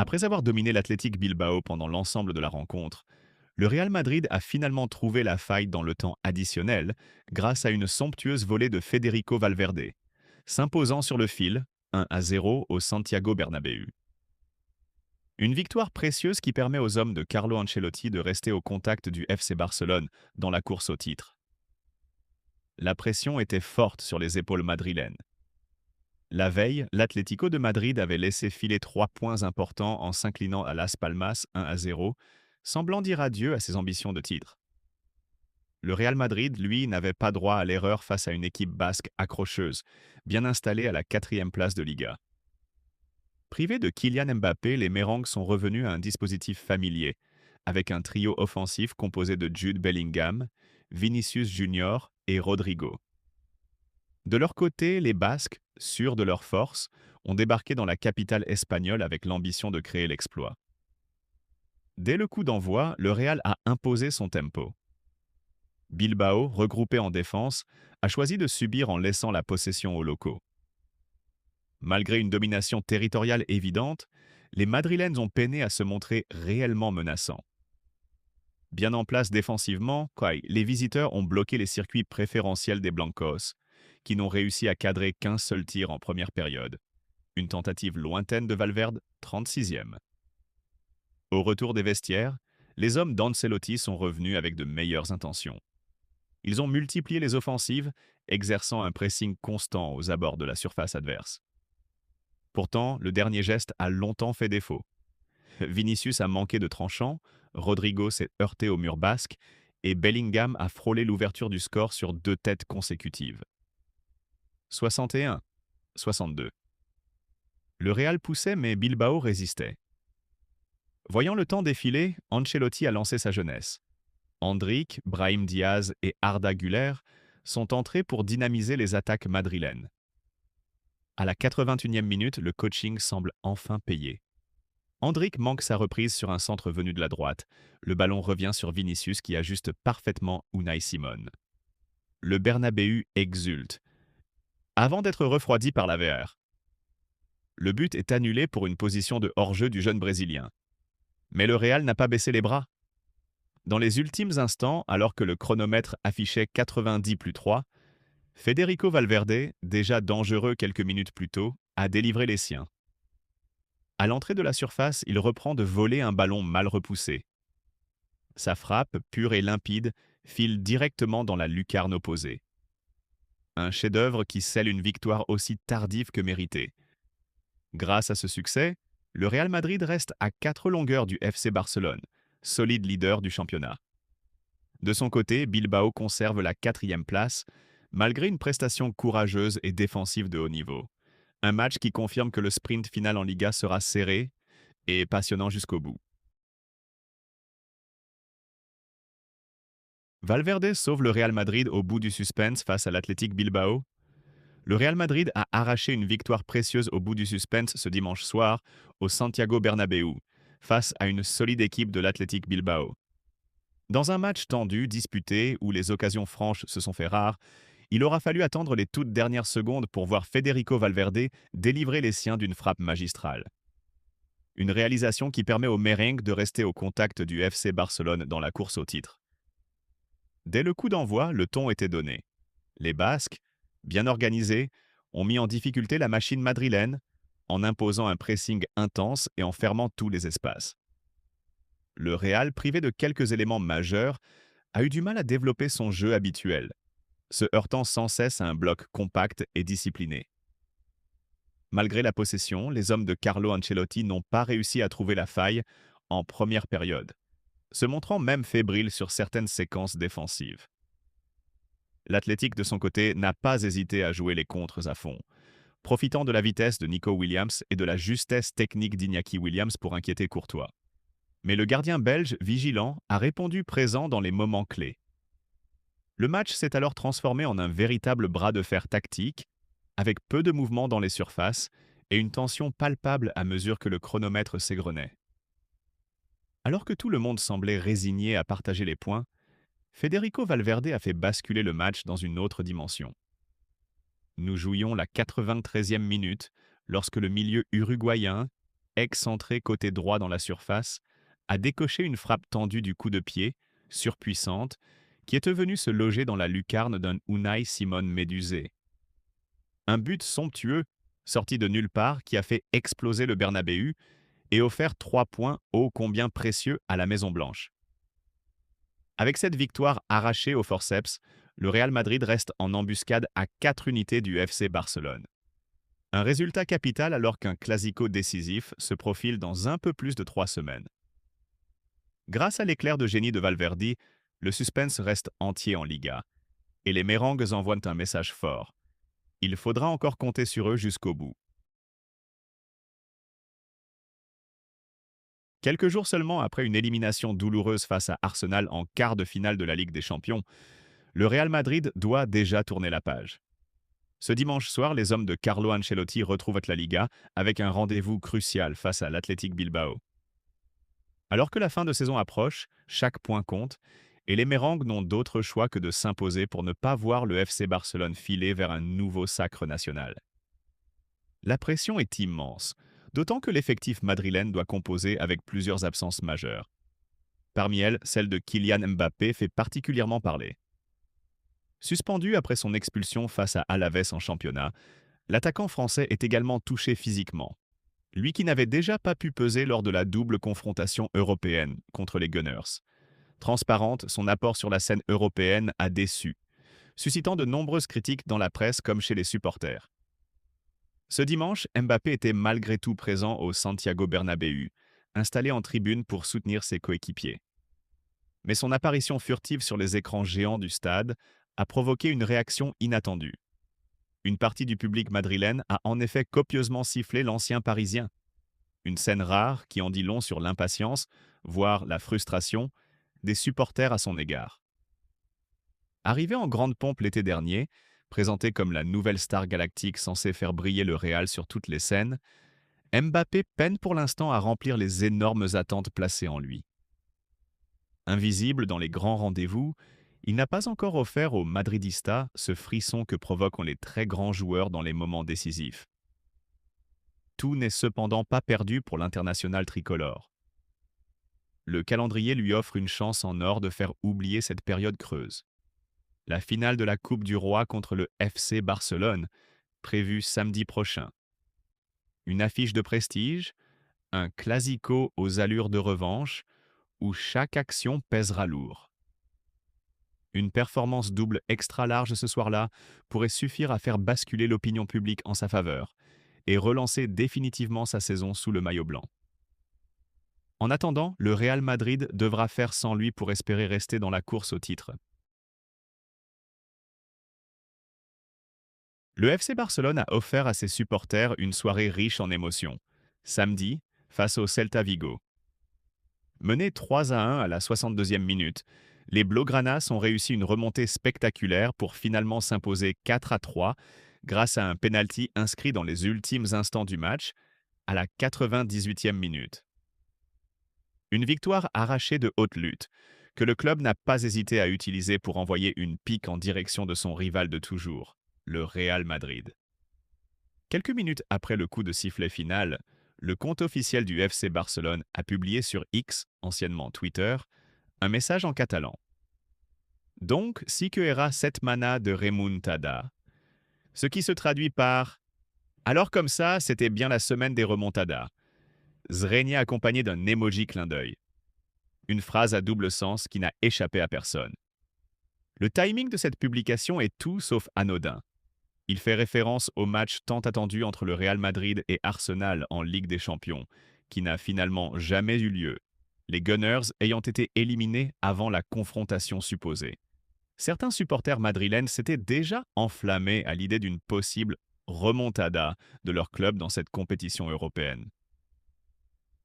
Après avoir dominé l'Athletic Bilbao pendant l'ensemble de la rencontre, le Real Madrid a finalement trouvé la faille dans le temps additionnel grâce à une somptueuse volée de Federico Valverde, s'imposant sur le fil 1-0 au Santiago Bernabéu. Une victoire précieuse qui permet aux hommes de Carlo Ancelotti de rester au contact du FC Barcelone dans la course au titre. La pression était forte sur les épaules madrilènes. La veille, l'Atlético de Madrid avait laissé filer 3 points importants en s'inclinant à Las Palmas 1-0, semblant dire adieu à ses ambitions de titre. Le Real Madrid, lui, n'avait pas droit à l'erreur face à une équipe basque accrocheuse, bien installée à la 4e place de Liga. Privés de Kylian Mbappé, les Mérangs sont revenus à un dispositif familier, avec un trio offensif composé de Jude Bellingham, Vinicius Junior et Rodrigo. De leur côté, les Basques, sûrs de leur force, ont débarqué dans la capitale espagnole avec l'ambition de créer l'exploit. Dès le coup d'envoi, le Real a imposé son tempo. Bilbao, regroupé en défense, a choisi de subir en laissant la possession aux locaux. Malgré une domination territoriale évidente, les Madrilènes ont peiné à se montrer réellement menaçants. Bien en place défensivement, les visiteurs ont bloqué les circuits préférentiels des Blancos, qui n'ont réussi à cadrer qu'un seul tir en première période. Une tentative lointaine de Valverde, 36e. Au retour des vestiaires, les hommes d'Ancelotti sont revenus avec de meilleures intentions. Ils ont multiplié les offensives, exerçant un pressing constant aux abords de la surface adverse. Pourtant, le dernier geste a longtemps fait défaut. Vinicius a manqué de tranchant, Rodrigo s'est heurté au mur basque et Bellingham a frôlé l'ouverture du score sur 2 têtes consécutives. 61, 62. Le Real poussait mais Bilbao résistait. Voyant le temps défiler, Ancelotti a lancé sa jeunesse. Endrick, Brahim Diaz et Arda Güler sont entrés pour dynamiser les attaques madrilènes. À la 81e minute, le coaching semble enfin payé. Endrick manque sa reprise sur un centre venu de la droite. Le ballon revient sur Vinicius qui ajuste parfaitement Unai Simon. Le Bernabéu exulte, avant d'être refroidi par la VR. Le but est annulé pour une position de hors-jeu du jeune Brésilien. Mais le Real n'a pas baissé les bras. Dans les ultimes instants, alors que le chronomètre affichait 90 plus 3, Federico Valverde, déjà dangereux quelques minutes plus tôt, a délivré les siens. À l'entrée de la surface, il reprend de voler un ballon mal repoussé. Sa frappe, pure et limpide, file directement dans la lucarne opposée. Un chef-d'œuvre qui scelle une victoire aussi tardive que méritée. Grâce à ce succès, le Real Madrid reste à 4 longueurs du FC Barcelone, solide leader du championnat. De son côté, Bilbao conserve la 4e place, malgré une prestation courageuse et défensive de haut niveau. Un match qui confirme que le sprint final en Liga sera serré et passionnant jusqu'au bout. Valverde sauve le Real Madrid au bout du suspense face à l'Athletic Bilbao. Le Real Madrid a arraché une victoire précieuse au bout du suspense ce dimanche soir au Santiago Bernabéu, face à une solide équipe de l'Athletic Bilbao. Dans un match tendu, disputé, où les occasions franches se sont fait rares, il aura fallu attendre les toutes dernières secondes pour voir Federico Valverde délivrer les siens d'une frappe magistrale. Une réalisation qui permet aux merengues de rester au contact du FC Barcelone dans la course au titre. Dès le coup d'envoi, le ton était donné. Les Basques, bien organisés, ont mis en difficulté la machine madrilène en imposant un pressing intense et en fermant tous les espaces. Le Real, privé de quelques éléments majeurs, a eu du mal à développer son jeu habituel, se heurtant sans cesse à un bloc compact et discipliné. Malgré la possession, les hommes de Carlo Ancelotti n'ont pas réussi à trouver la faille en première période, se montrant même fébriles sur certaines séquences défensives. L'Athletic, de son côté, n'a pas hésité à jouer les contres à fond, profitant de la vitesse de Nico Williams et de la justesse technique d'Iñaki Williams pour inquiéter Courtois. Mais le gardien belge, vigilant, a répondu présent dans les moments clés. Le match s'est alors transformé en un véritable bras de fer tactique, avec peu de mouvements dans les surfaces et une tension palpable à mesure que le chronomètre s'égrenait. Alors que tout le monde semblait résigné à partager les points, Federico Valverde a fait basculer le match dans une autre dimension. Nous jouions la 93e minute lorsque le milieu uruguayen, excentré côté droit dans la surface, a décoché une frappe tendue du coup de pied, surpuissante, qui était venue se loger dans la lucarne d'un Unai Simon médusé. Un but somptueux, sorti de nulle part, qui a fait exploser le Bernabéu et offert 3 points ô combien précieux à la Maison-Blanche. Avec cette victoire arrachée au forceps, le Real Madrid reste en embuscade à 4 unités du FC Barcelone. Un résultat capital alors qu'un classico décisif se profile dans un peu plus de 3 semaines. Grâce à l'éclair de génie de Valverde, le suspense reste entier en Liga, et les Mérengues envoient un message fort. Il faudra encore compter sur eux jusqu'au bout. Quelques jours seulement après une élimination douloureuse face à Arsenal en quart de finale de la Ligue des Champions, le Real Madrid doit déjà tourner la page. Ce dimanche soir, les hommes de Carlo Ancelotti retrouvent la Liga avec un rendez-vous crucial face à l'Athletic Bilbao. Alors que la fin de saison approche, chaque point compte, et les Mérengues n'ont d'autre choix que de s'imposer pour ne pas voir le FC Barcelone filer vers un nouveau sacre national. La pression est immense, d'autant que l'effectif madrilène doit composer avec plusieurs absences majeures. Parmi elles, celle de Kylian Mbappé fait particulièrement parler. Suspendu après son expulsion face à Alaves en championnat, l'attaquant français est également touché physiquement. Lui qui n'avait déjà pas pu peser lors de la double confrontation européenne contre les Gunners. Transparente, son apport sur la scène européenne a déçu, suscitant de nombreuses critiques dans la presse comme chez les supporters. Ce dimanche, Mbappé était malgré tout présent au Santiago Bernabéu, installé en tribune pour soutenir ses coéquipiers. Mais son apparition furtive sur les écrans géants du stade a provoqué une réaction inattendue. Une partie du public madrilène a en effet copieusement sifflé l'ancien Parisien. Une scène rare qui en dit long sur l'impatience, voire la frustration, des supporters à son égard. Arrivé en grande pompe l'été dernier, présenté comme la nouvelle star galactique censée faire briller le Real sur toutes les scènes, Mbappé peine pour l'instant à remplir les énormes attentes placées en lui. Invisible dans les grands rendez-vous, il n'a pas encore offert aux Madridistas ce frisson que provoquent les très grands joueurs dans les moments décisifs. Tout n'est cependant pas perdu pour l'international tricolore. Le calendrier lui offre une chance en or de faire oublier cette période creuse. La finale de la Coupe du Roi contre le FC Barcelone, prévue samedi prochain. Une affiche de prestige, un classico aux allures de revanche, où chaque action pèsera lourd. Une performance double extra large ce soir-là pourrait suffire à faire basculer l'opinion publique en sa faveur et relancer définitivement sa saison sous le maillot blanc. En attendant, le Real Madrid devra faire sans lui pour espérer rester dans la course au titre. Le FC Barcelone a offert à ses supporters une soirée riche en émotions. Samedi, face au Celta Vigo. Menés 3-1 à la 62e minute, les Blaugranas ont réussi une remontée spectaculaire pour finalement s'imposer 4-3 grâce à un pénalty inscrit dans les ultimes instants du match, à la 98e minute. Une victoire arrachée de haute lutte, que le club n'a pas hésité à utiliser pour envoyer une pique en direction de son rival de toujours, le Real Madrid. Quelques minutes après le coup de sifflet final, le compte officiel du FC Barcelone a publié sur X, anciennement Twitter, un message en catalan. Donc, si que era setmana de remontada, ce qui se traduit par alors comme ça, c'était bien la semaine des remontadas. Zrenia accompagné d'un emoji clin d'œil. Une phrase à double sens qui n'a échappé à personne. Le timing de cette publication est tout sauf anodin. Il fait référence au match tant attendu entre le Real Madrid et Arsenal en Ligue des Champions, qui n'a finalement jamais eu lieu, les Gunners ayant été éliminés avant la confrontation supposée. Certains supporters madrilènes s'étaient déjà enflammés à l'idée d'une possible remontada de leur club dans cette compétition européenne.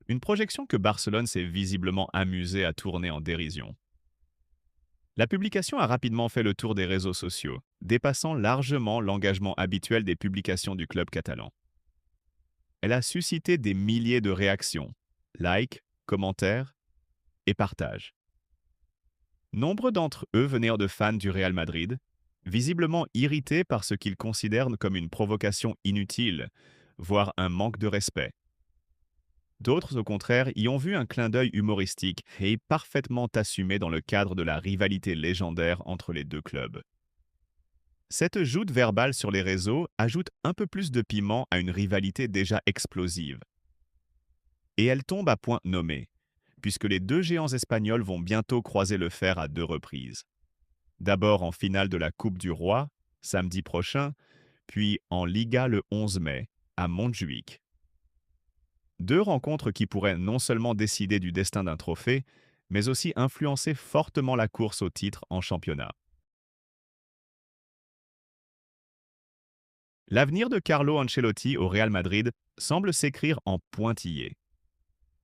Une projection que Barcelone s'est visiblement amusé à tourner en dérision. La publication a rapidement fait le tour des réseaux sociaux, dépassant largement l'engagement habituel des publications du club catalan. Elle a suscité des milliers de réactions, likes, commentaires et partages. Nombre d'entre eux venaient de fans du Real Madrid, visiblement irrités par ce qu'ils considèrent comme une provocation inutile, voire un manque de respect. D'autres, au contraire, y ont vu un clin d'œil humoristique et parfaitement assumé dans le cadre de la rivalité légendaire entre les deux clubs. Cette joute verbale sur les réseaux ajoute un peu plus de piment à une rivalité déjà explosive. Et elle tombe à point nommé, puisque les deux géants espagnols vont bientôt croiser le fer à deux reprises. D'abord en finale de la Coupe du Roi, samedi prochain, puis en Liga le 11 mai, à Montjuïc. Deux rencontres qui pourraient non seulement décider du destin d'un trophée, mais aussi influencer fortement la course au titre en championnat. L'avenir de Carlo Ancelotti au Real Madrid semble s'écrire en pointillé.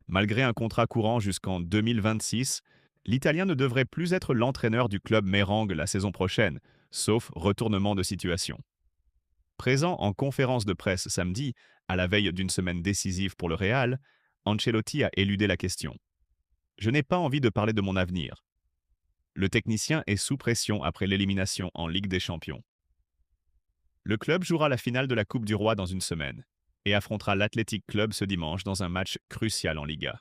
Malgré un contrat courant jusqu'en 2026, l'Italien ne devrait plus être l'entraîneur du club mérengue la saison prochaine, sauf retournement de situation. Présent en conférence de presse samedi, à la veille d'une semaine décisive pour le Real, Ancelotti a éludé la question. Je n'ai pas envie de parler de mon avenir. Le technicien est sous pression après l'élimination en Ligue des Champions. Le club jouera la finale de la Coupe du Roi dans une semaine et affrontera l'Athletic Club ce dimanche dans un match crucial en Liga.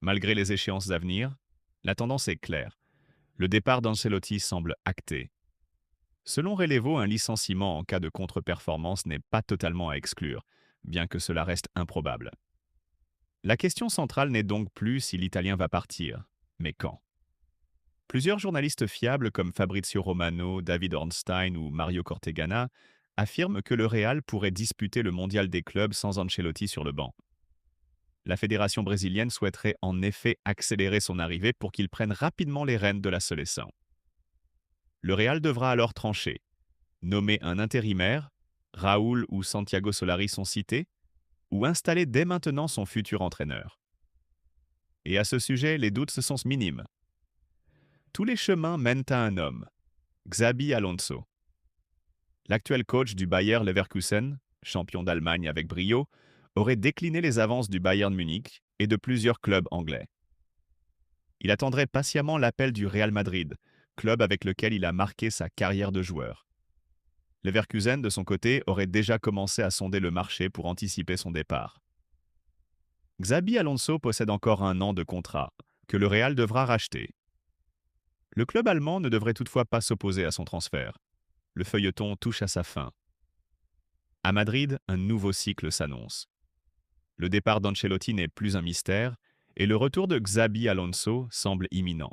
Malgré les échéances à venir, la tendance est claire. Le départ d'Ancelotti semble acté. Selon Relevo, un licenciement en cas de contre-performance n'est pas totalement à exclure, bien que cela reste improbable. La question centrale n'est donc plus si l'Italien va partir, mais quand. Plusieurs journalistes fiables comme Fabrizio Romano, David Ornstein ou Mario Cortegana affirment que le Real pourrait disputer le mondial des clubs sans Ancelotti sur le banc. La fédération brésilienne souhaiterait en effet accélérer son arrivée pour qu'il prenne rapidement les rênes de la Seleção. Le Real devra alors trancher, nommer un intérimaire, Raúl ou Santiago Solari sont cités, ou installer dès maintenant son futur entraîneur. Et à ce sujet, les doutes se sont minimes. Tous les chemins mènent à un homme, Xabi Alonso. L'actuel coach du Bayer Leverkusen, champion d'Allemagne avec brio, aurait décliné les avances du Bayern Munich et de plusieurs clubs anglais. Il attendrait patiemment l'appel du Real Madrid, club avec lequel il a marqué sa carrière de joueur. Leverkusen, de son côté, aurait déjà commencé à sonder le marché pour anticiper son départ. Xabi Alonso possède encore un an de contrat, que le Real devra racheter. Le club allemand ne devrait toutefois pas s'opposer à son transfert. Le feuilleton touche à sa fin. À Madrid, un nouveau cycle s'annonce. Le départ d'Ancelotti n'est plus un mystère et le retour de Xabi Alonso semble imminent.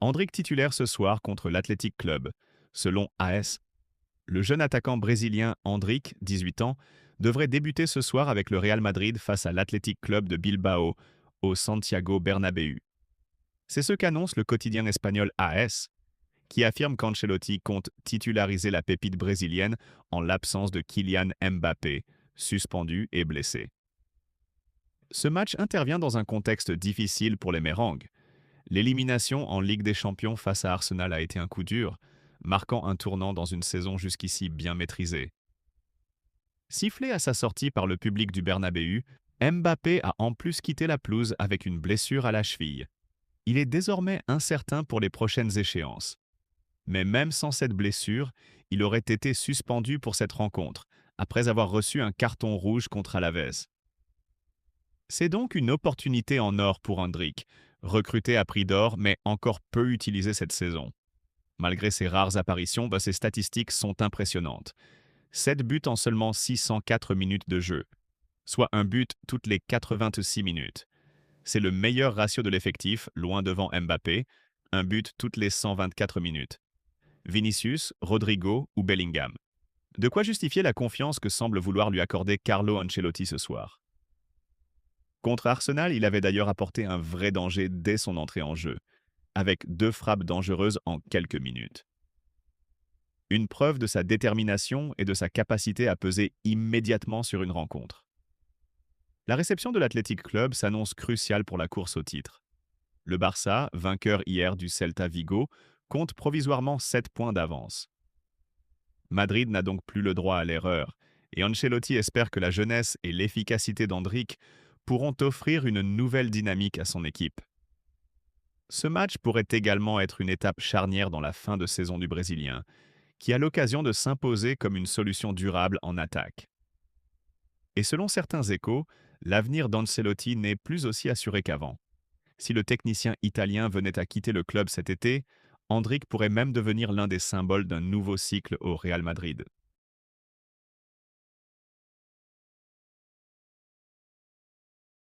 Endrick titulaire ce soir contre l'Athletic Club. Selon AS, le jeune attaquant brésilien Endrick, 18 ans, devrait débuter ce soir avec le Real Madrid face à l'Athletic Club de Bilbao, au Santiago Bernabéu. C'est ce qu'annonce le quotidien espagnol AS, qui affirme qu'Ancelotti compte titulariser la pépite brésilienne en l'absence de Kylian Mbappé, suspendu et blessé. Ce match intervient dans un contexte difficile pour les Mérengues. L'élimination en Ligue des Champions face à Arsenal a été un coup dur, marquant un tournant dans une saison jusqu'ici bien maîtrisée. Sifflé à sa sortie par le public du Bernabéu, Mbappé a en plus quitté la pelouse avec une blessure à la cheville. Il est désormais incertain pour les prochaines échéances. Mais même sans cette blessure, il aurait été suspendu pour cette rencontre, après avoir reçu un carton rouge contre Alavés. C'est donc une opportunité en or pour Endrick, recruté à prix d'or mais encore peu utilisé cette saison. Malgré ses rares apparitions, ses statistiques sont impressionnantes. 7 buts en seulement 604 minutes de jeu, soit un but toutes les 86 minutes. C'est le meilleur ratio de l'effectif, loin devant Mbappé, un but toutes les 124 minutes. Vinicius, Rodrigo ou Bellingham. De quoi justifier la confiance que semble vouloir lui accorder Carlo Ancelotti ce soir. Contre Arsenal, il avait d'ailleurs apporté un vrai danger dès son entrée en jeu, avec 2 frappes dangereuses en quelques minutes. Une preuve de sa détermination et de sa capacité à peser immédiatement sur une rencontre. La réception de l'Athletic Club s'annonce cruciale pour la course au titre. Le Barça, vainqueur hier du Celta Vigo, compte provisoirement 7 points d'avance. Madrid n'a donc plus le droit à l'erreur, et Ancelotti espère que la jeunesse et l'efficacité d'Endrick pourront offrir une nouvelle dynamique à son équipe. Ce match pourrait également être une étape charnière dans la fin de saison du Brésilien, qui a l'occasion de s'imposer comme une solution durable en attaque. Et selon certains échos, l'avenir d'Ancelotti n'est plus aussi assuré qu'avant. Si le technicien italien venait à quitter le club cet été, Endrick pourrait même devenir l'un des symboles d'un nouveau cycle au Real Madrid.